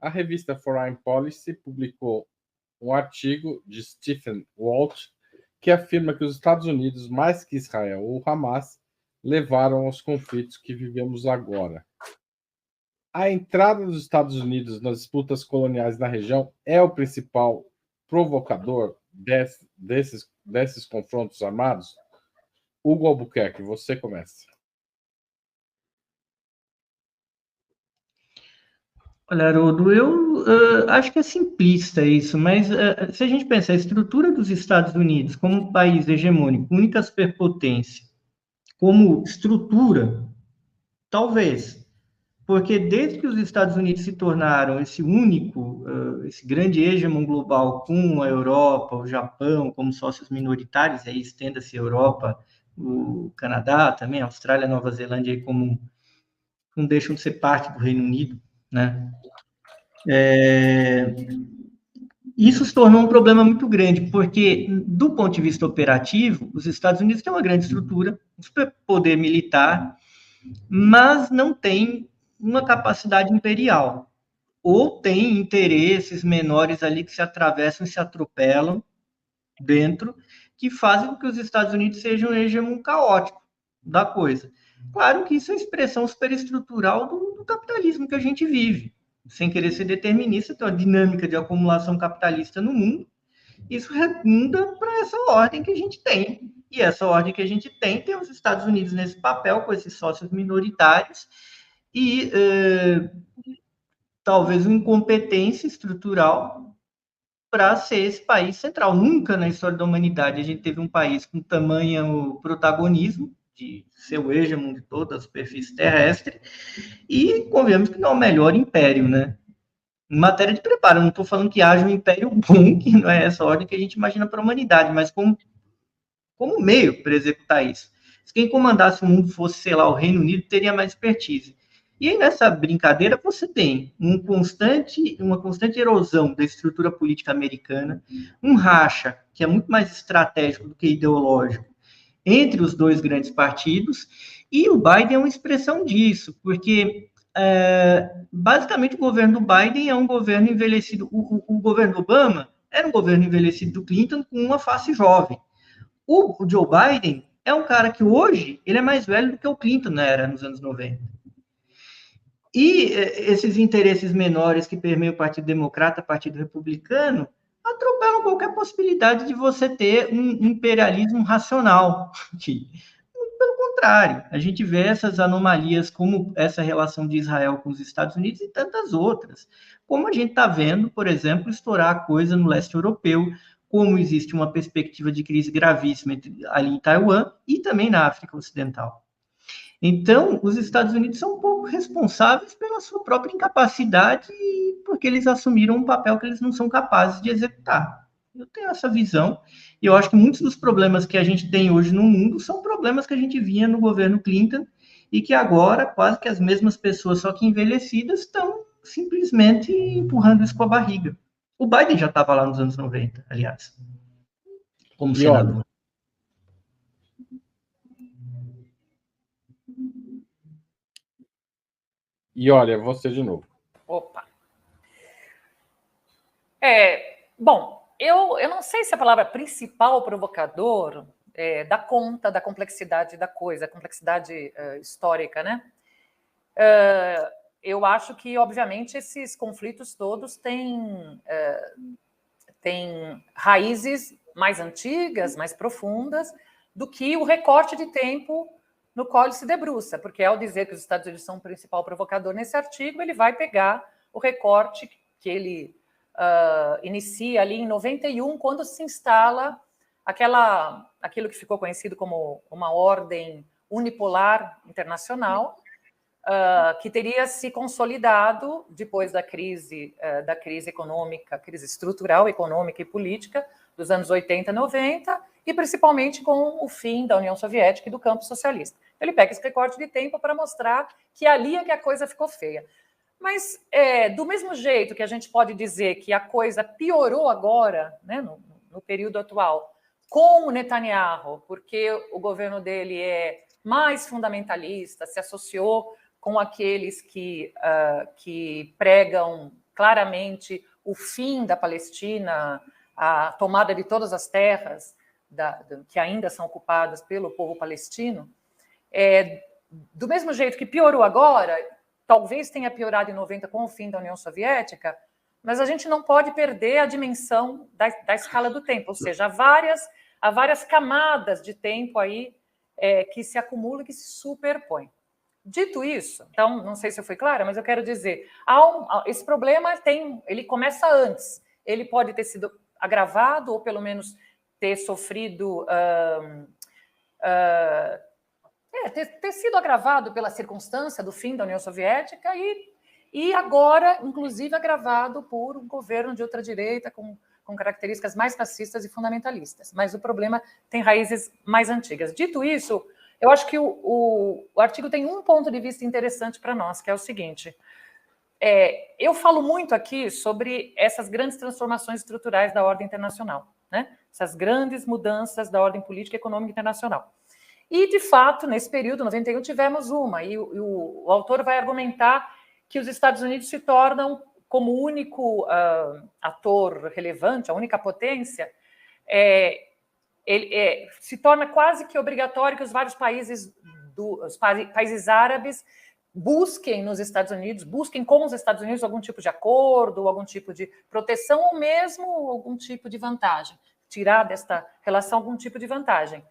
A revista Foreign Policy publicou um artigo de Stephen Walt que afirma que os Estados Unidos, mais que Israel ou Hamas, levaram aos conflitos que vivemos agora. A entrada dos Estados Unidos nas disputas coloniais na região é o principal provocador desses confrontos armados? Hugo Albuquerque, você começa. Olha, Haroldo, eu acho que é simplista isso, mas se a gente pensar a estrutura dos Estados Unidos como um país hegemônico, única superpotência, como estrutura, talvez, porque desde que os Estados Unidos se tornaram esse único, esse grande hegemon global com a Europa, o Japão como sócios minoritários, aí estenda-se a Europa, o Canadá também, a Austrália, a Nova Zelândia, aí como não deixam de ser parte do Reino Unido, né? Isso se tornou um problema muito grande, porque, do ponto de vista operativo, os Estados Unidos têm uma grande estrutura, um superpoder militar, mas não tem uma capacidade imperial. Ou tem interesses menores ali que se atravessam e se atropelam dentro, que fazem com que os Estados Unidos sejam um hegemon caótico da coisa. Claro que isso é expressão superestrutural do capitalismo que a gente vive. Sem querer ser determinista, tem uma dinâmica de acumulação capitalista no mundo. Isso redunda para essa ordem que a gente tem. E essa ordem que a gente tem os Estados Unidos nesse papel, com esses sócios minoritários, e talvez uma incompetência estrutural para ser esse país central. Nunca na história da humanidade a gente teve um país com tamanho protagonismo, de ser o hegemon de toda a superfície terrestre, e convenhamos que não é o melhor império, né? Em matéria de preparo, não estou falando que haja um império bom, que não é essa ordem que a gente imagina para a humanidade, mas como meio para executar isso. Se quem comandasse o mundo fosse, sei lá, o Reino Unido, teria mais expertise. E aí, nessa brincadeira, você tem uma constante erosão da estrutura política americana, um racha que é muito mais estratégico do que ideológico entre os dois grandes partidos, e o Biden é uma expressão disso, porque basicamente o governo do Biden é um governo envelhecido. O governo Obama era um governo envelhecido do Clinton com uma face jovem. O Joe Biden é um cara que hoje ele é mais velho do que o Clinton era nos anos 90. E esses interesses menores que permeiam o Partido Democrata, o Partido Republicano, atropelam qualquer possibilidade de você ter um imperialismo racional. Pelo contrário, a gente vê essas anomalias como essa relação de Israel com os Estados Unidos e tantas outras. Como a gente está vendo, por exemplo, estourar a coisa no leste europeu, como existe uma perspectiva de crise gravíssima ali em Taiwan e também na África Ocidental. Então, os Estados Unidos são um pouco responsáveis pela sua própria incapacidade, porque eles assumiram um papel que eles não são capazes de executar. Eu tenho essa visão, e eu acho que muitos dos problemas que a gente tem hoje no mundo são problemas que a gente via no governo Clinton, e que agora, quase que as mesmas pessoas, só que envelhecidas, estão simplesmente empurrando isso com a barriga. O Biden já estava lá nos anos 90, aliás, como senador. E olha, você de novo. Opa. Bom, eu não sei se a palavra principal provocador dá conta da complexidade da coisa, a complexidade histórica, né? Eu acho que, obviamente, esses conflitos todos têm raízes mais antigas, mais profundas, do que o recorte de tempo no qual ele se debruça, porque ao dizer que os Estados Unidos são o principal provocador nesse artigo, ele vai pegar o recorte que ele inicia ali em 91, quando se instala aquilo que ficou conhecido como uma ordem unipolar internacional, que teria se consolidado depois da crise econômica, crise estrutural, econômica e política dos anos 80 e 90, e principalmente com o fim da União Soviética e do campo socialista. Ele pega esse recorte de tempo para mostrar que ali é que a coisa ficou feia. Mas, do mesmo jeito que a gente pode dizer que a coisa piorou agora, né, no período atual, com o Netanyahu, porque o governo dele é mais fundamentalista, se associou com aqueles que pregam claramente o fim da Palestina, a tomada de todas as terras que ainda são ocupadas pelo povo palestino, do mesmo jeito que piorou agora, talvez tenha piorado em 90 com o fim da União Soviética, mas a gente não pode perder a dimensão da escala do tempo, ou seja, há várias camadas de tempo aí que se acumulam, que se superpõem. Dito isso, então, não sei se eu fui clara, mas eu quero dizer, esse problema ele começa antes, ele pode ter sido agravado, ou pelo menos ter sofrido, ter sido agravado pela circunstância do fim da União Soviética e agora, inclusive, agravado por um governo de ultradireita com características mais fascistas e fundamentalistas. Mas o problema tem raízes mais antigas. Dito isso, eu acho que o artigo tem um ponto de vista interessante para nós, que é o seguinte. Eu falo muito aqui sobre essas grandes transformações estruturais da ordem internacional, né? Essas grandes mudanças da ordem política e econômica internacional. E, de fato, nesse período, 91, tivemos uma, e o autor vai argumentar que os Estados Unidos se tornam, como único ator relevante, a única potência, se torna quase que obrigatório que os vários países, os países árabes, busquem nos Estados Unidos, busquem com os Estados Unidos algum tipo de acordo, algum tipo de proteção, ou mesmo algum tipo de vantagem, tirar desta relação algum tipo de vantagem.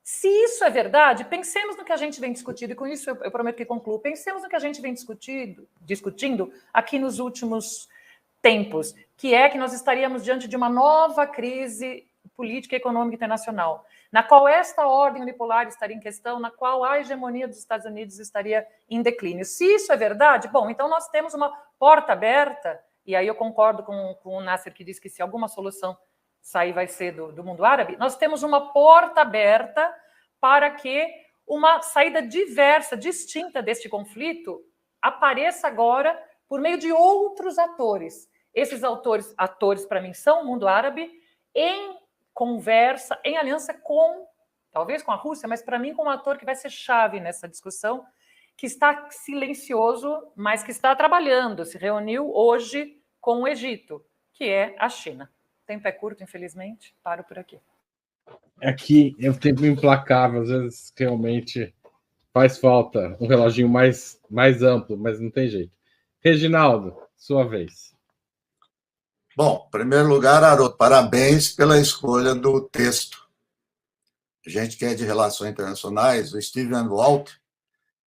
Se isso é verdade, pensemos no que a gente vem discutindo, e com isso eu prometo que concluo, pensemos no que a gente vem discutindo aqui nos últimos tempos, que é que nós estaríamos diante de uma nova crise política e econômica internacional, na qual esta ordem unipolar estaria em questão, na qual a hegemonia dos Estados Unidos estaria em declínio. Se isso é verdade, bom, então nós temos uma porta aberta, e aí eu concordo com o Nasser, que diz que se alguma solução sair vai ser do mundo árabe, nós temos uma porta aberta para que uma saída diversa, distinta deste conflito apareça agora por meio de outros atores. Esses atores para mim, são o mundo árabe, em conversa, em aliança talvez com a Rússia, mas para mim com um ator que vai ser chave nessa discussão, que está silencioso, mas que está trabalhando, se reuniu hoje com o Egito, que é a China. O tempo é curto, infelizmente, paro por aqui. Aqui é um tempo implacável, às vezes realmente faz falta um reloginho mais amplo, mas não tem jeito. Reginaldo, sua vez. Bom, em primeiro lugar, Haroldo, parabéns pela escolha do texto. A gente que é de relações internacionais, o Stephen Walt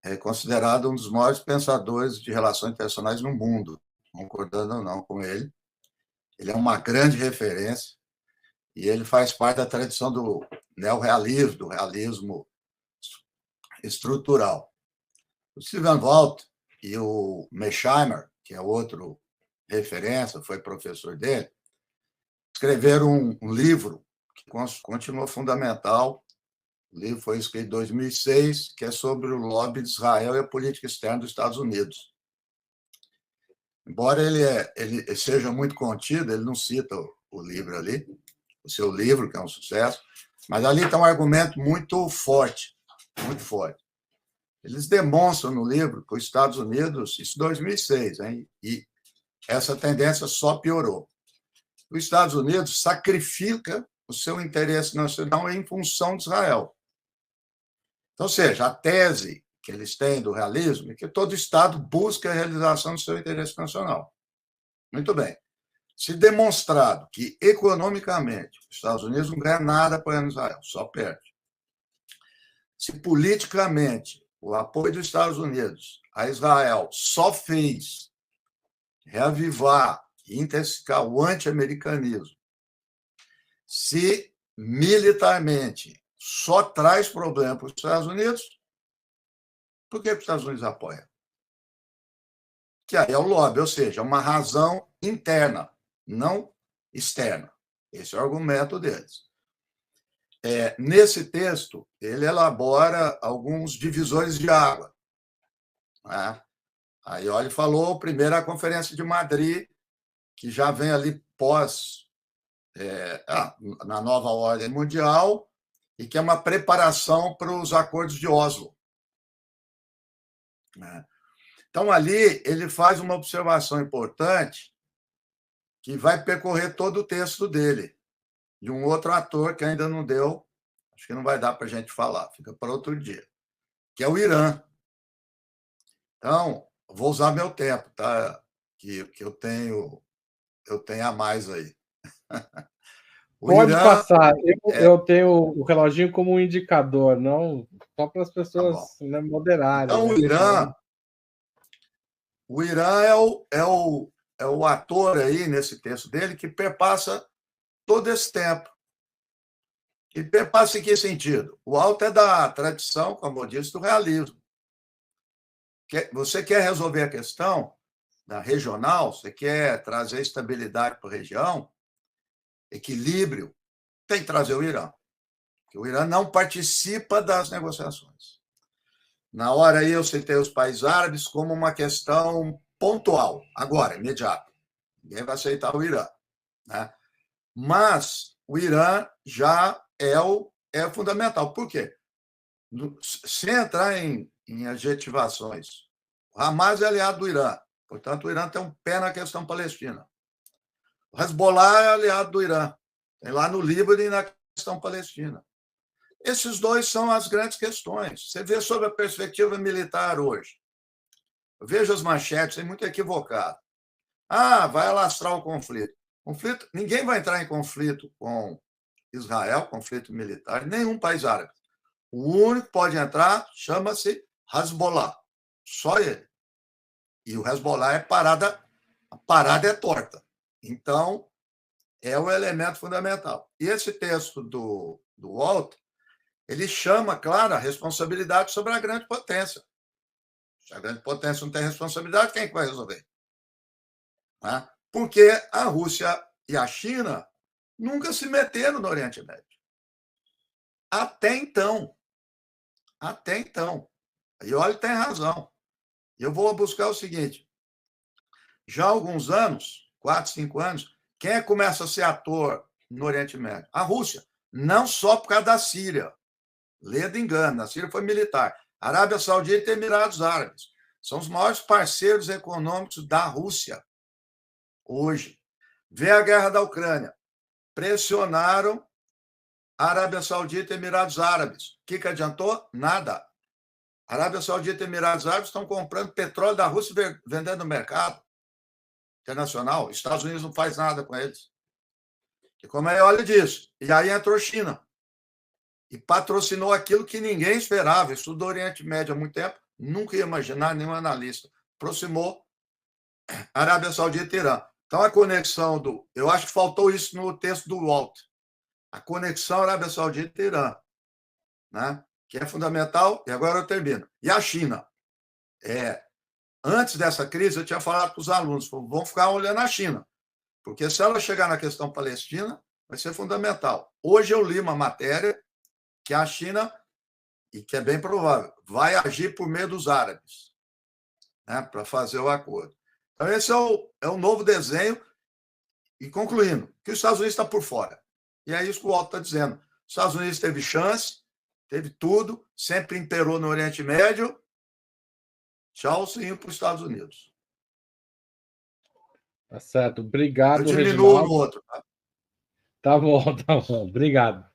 é considerado um dos maiores pensadores de relações internacionais no mundo, concordando ou não com ele. Ele é uma grande referência e ele faz parte da tradição do neorrealismo, do realismo estrutural. O Stephen Walt e o Mearsheimer, que é outro referência, foi professor dele, escreveram um livro que continua fundamental. O livro foi escrito em 2006, que é sobre o lobby de Israel e a política externa dos Estados Unidos. Embora ele seja muito contido, ele não cita o livro ali, o seu livro, que é um sucesso, mas ali está um argumento muito forte, muito forte. Eles demonstram no livro que os Estados Unidos, isso em 2006, hein, e essa tendência só piorou. Os Estados Unidos sacrifica o seu interesse nacional em função de Israel. Então, ou seja, a tese que eles têm do realismo é que todo Estado busca a realização do seu interesse nacional. Muito bem. Se demonstrado que, economicamente, os Estados Unidos não ganham nada apoiando Israel, só perde. Se, politicamente, o apoio dos Estados Unidos a Israel só fez reavivar e intensificar o anti-americanismo, se, militarmente, só traz problema para os Estados Unidos, por que os Estados Unidos apoiam? Que aí é o lobby, ou seja, uma razão interna, não externa. Esse é o argumento deles. Nesse texto, ele elabora alguns divisores de água. Né? Aí, olha, ele falou primeiro a Conferência de Madrid, que já vem ali pós, na nova ordem mundial, e que é uma preparação para os acordos de Oslo. Né? Então, ali, ele faz uma observação importante que vai percorrer todo o texto dele, de um outro ator que ainda não deu, acho que não vai dar para a gente falar, fica para outro dia, que é o Irã. Então, vou usar meu tempo, tá? Que eu tenho a mais aí. Pode passar. Eu tenho o reloginho como um indicador, não só para as pessoas moderarem. Então, né? o Irã é o ator aí, nesse texto dele, que perpassa todo esse tempo. E perpassa em que sentido? O Walt é da tradição, como eu disse, do realismo. Você quer resolver a questão da regional, você quer trazer estabilidade para a região, equilíbrio, tem que trazer o Irã. Porque o Irã não participa das negociações. Na hora aí eu citei os países árabes como uma questão pontual, agora, imediata. Ninguém vai aceitar o Irã. Né? Mas o Irã já é fundamental. Por quê? Sem entrar em adjetivações, o Hamas é aliado do Irã. Portanto, o Irã tem um pé na questão palestina. O Hezbollah é aliado do Irã. Tem lá no Líbano e na questão palestina. Esses dois são as grandes questões. Você vê sobre a perspectiva militar hoje. Eu vejo as manchetes, é muito equivocado. Vai alastrar o conflito. Ninguém vai entrar em conflito com Israel, conflito militar, nenhum país árabe. O único que pode entrar chama-se Hezbollah. Só ele. E o Hezbollah a parada é torta. Então, é o elemento fundamental. E esse texto do Walt, ele chama, claro, a responsabilidade sobre a grande potência. Se a grande potência não tem responsabilidade, quem é que vai resolver? Porque a Rússia e a China nunca se meteram no Oriente Médio. Até então. E olha, tem razão. Eu vou buscar o seguinte. Já há alguns anos, 4, 5 anos, quem é que começa a ser ator no Oriente Médio? A Rússia. Não só por causa da Síria. Lê de engano, a Síria foi militar. Arábia Saudita e Emirados Árabes são os maiores parceiros econômicos da Rússia hoje. Vê a guerra da Ucrânia. Pressionaram a Arábia Saudita e Emirados Árabes. O que adiantou? Nada. A Arábia Saudita e Emirados Árabes estão comprando petróleo da Rússia e vendendo no mercado internacional. Os Estados Unidos não faz nada com eles. E como é, olha disso. E aí entrou China. E patrocinou aquilo que ninguém esperava. Estudou o Oriente Médio há muito tempo, nunca ia imaginar, nenhum analista. Aproximou Arábia Saudita e Irã. Então, a conexão eu acho que faltou isso no texto do Walt. A conexão Arábia Saudita e Irã, né? Que é fundamental, e agora eu termino. E a China? Antes dessa crise, eu tinha falado para os alunos, vão ficar olhando a China, porque se ela chegar na questão palestina, vai ser fundamental. Hoje eu li uma matéria que a China, e que é bem provável, vai agir por meio dos árabes, né, para fazer o acordo. Então, esse é o novo desenho. E concluindo, que os Estados Unidos está por fora. E é isso que o Walt está dizendo. Os Estados Unidos teve chance, teve tudo, sempre imperou no Oriente Médio. Tchauzinho para os Estados Unidos. Tá certo. Obrigado, eu diminuo Reginaldo. no outro. Tá bom. Obrigado.